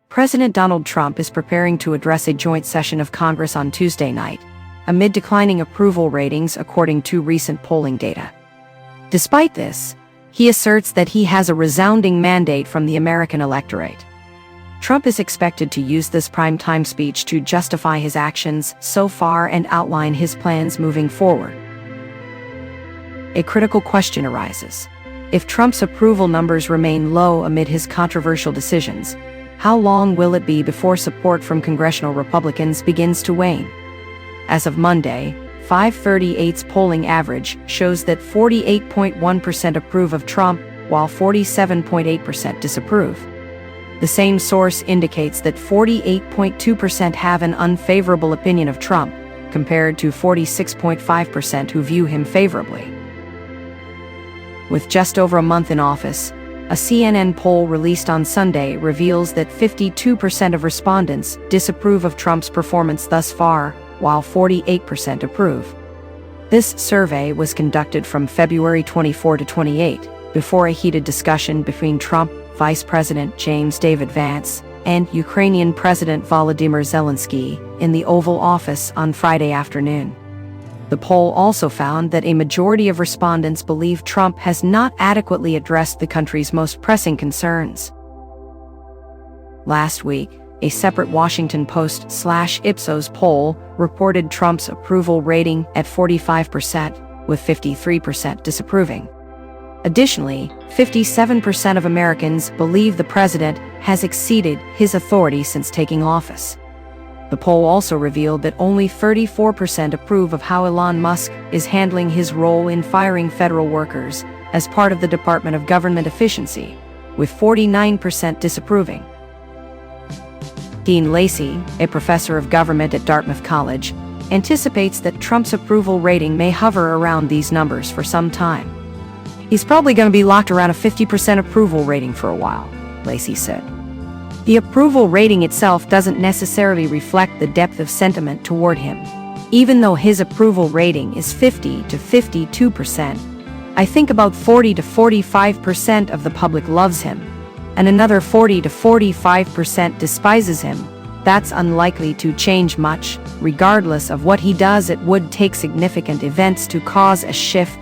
President Donald Trump is preparing to address a joint session of Congress on Tuesday night, amid declining approval ratings according to recent polling data. Despite this, he asserts that he has a resounding mandate from the American electorate. Trump is expected to use this primetime speech to justify his actions so far and outline his plans moving forward. A critical question arises. If Trump's approval numbers remain low amid his controversial decisions, how long will it be before support from congressional Republicans begins to wane? As of Monday, 538's polling average shows that 48.1% approve of Trump, while 47.8% disapprove. The same source indicates that 48.2% have an unfavorable opinion of Trump, compared to 46.5% who view him favorably. With just over a month in office, a CNN poll released on Sunday reveals that 52% of respondents disapprove of Trump's performance thus far, while 48% approve. This survey was conducted from February 24 to 28, before a heated discussion between Trump, Vice President James David Vance, and Ukrainian President Volodymyr Zelensky in the Oval Office on Friday afternoon. The poll also found that a majority of respondents believe Trump has not adequately addressed the country's most pressing concerns. Last week, a separate Washington Post/Ipsos poll reported Trump's approval rating at 45%, with 53% disapproving. Additionally, 57% of Americans believe the president has exceeded his authority since taking office. The poll also revealed that only 34% approve of how Elon Musk is handling his role in firing federal workers as part of the Department of Government Efficiency, with 49% disapproving. Dean Lacey, a professor of government at Dartmouth College, anticipates that Trump's approval rating may hover around these numbers for some time. He's probably going to be locked around a 50% approval rating for a while, Lacey said. The approval rating itself doesn't necessarily reflect the depth of sentiment toward him. Even though his approval rating is 50 to 52%, I think about 40 to 45% of the public loves him, and another 40 to 45% despises him. That's unlikely to change much. Regardless of what he does, it would take significant events to cause a shift.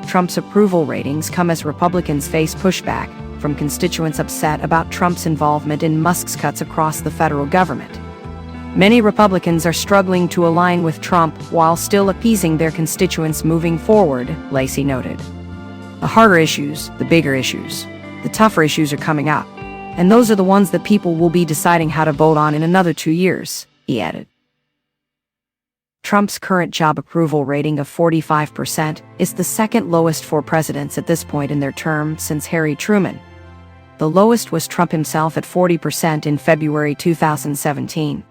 Trump's approval ratings come as Republicans face pushback from constituents upset about Trump's involvement in Musk's cuts across the federal government. Many Republicans are struggling to align with Trump while still appeasing their constituents moving forward, Lacey noted. The harder issues, the bigger issues, the tougher issues are coming up, and those are the ones that people will be deciding how to vote on in another 2 years, he added. Trump's current job approval rating of 45% is the second lowest for presidents at this point in their term since Harry Truman. The lowest was Trump himself at 40% in February 2017.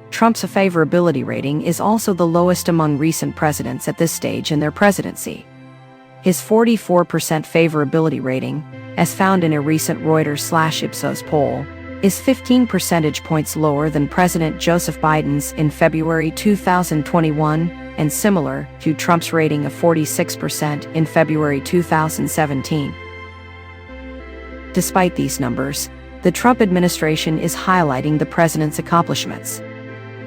Trump's favorability rating is also the lowest among recent presidents at this stage in their presidency. His 44% favorability rating, as found in a recent Reuters/Ipsos poll, is 15 percentage points lower than President Joseph Biden's in February 2021 and similar to Trump's rating of 46% in February 2017. Despite these numbers, the Trump administration is highlighting the president's accomplishments.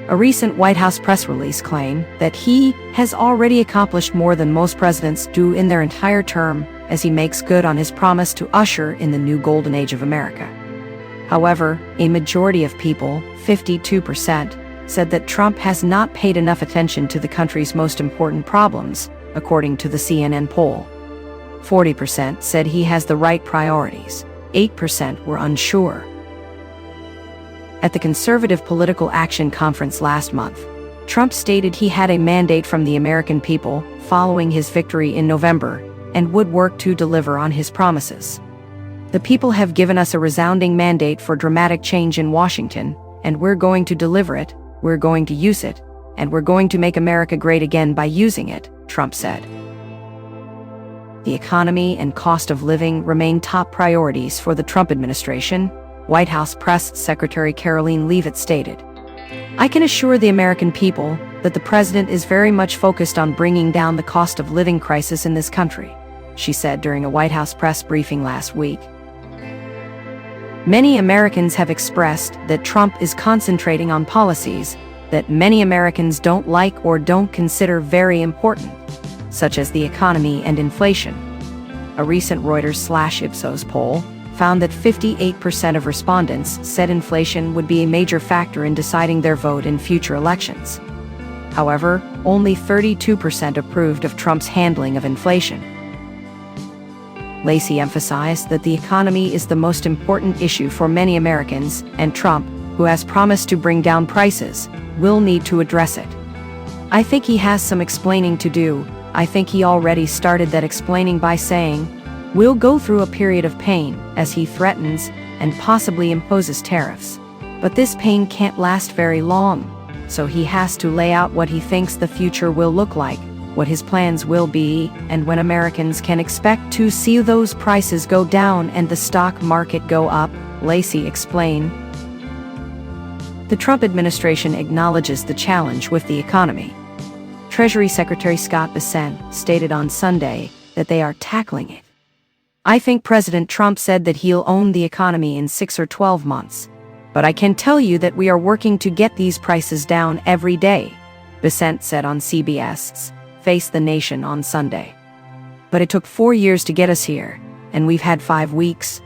A recent White House press release claimed that he has already accomplished more than most presidents do in their entire term as he makes good on his promise to usher in the new golden age of America. However, a majority of people, 52%, said that Trump has not paid enough attention to the country's most important problems, according to the CNN poll. 40% said he has the right priorities. 8% were unsure. At the Conservative Political Action Conference last month, Trump stated he had a mandate from the American people following his victory in November and would work to deliver on his promises. The people have given us a resounding mandate for dramatic change in Washington, and we're going to deliver it, we're going to use it, and we're going to make America great again by using it, Trump said. The economy and cost of living remain top priorities for the Trump administration, White House Press Secretary Karoline Leavitt stated. I can assure the American people that the president is very much focused on bringing down the cost of living crisis in this country, she said during a White House press briefing last week. Many Americans have expressed that Trump is concentrating on policies that many Americans don't like or don't consider very important, such as the economy and inflation. A recent Reuters/Ipsos poll found that 58% of respondents said inflation would be a major factor in deciding their vote in future elections. However, only 32% approved of Trump's handling of inflation. Lacey emphasized that the economy is the most important issue for many Americans, and Trump, who has promised to bring down prices, will need to address it. I think he has some explaining to do. I think he already started that explaining by saying, "We'll go through a period of pain," as he threatens and possibly imposes tariffs. But this pain can't last very long, so he has to lay out what he thinks the future will look like, what his plans will be, and when Americans can expect to see those prices go down and the stock market go up, Lacey explained. The Trump administration acknowledges the challenge with the economy. Treasury Secretary Scott Bessent stated on Sunday that they are tackling it. "I think President Trump said that he'll own the economy in 6 or 12 months. But I can tell you that we are working to get these prices down every day," Bessent said on CBS's Face the Nation on Sunday. "But it took 4 years to get us here, and we've had 5 weeks,"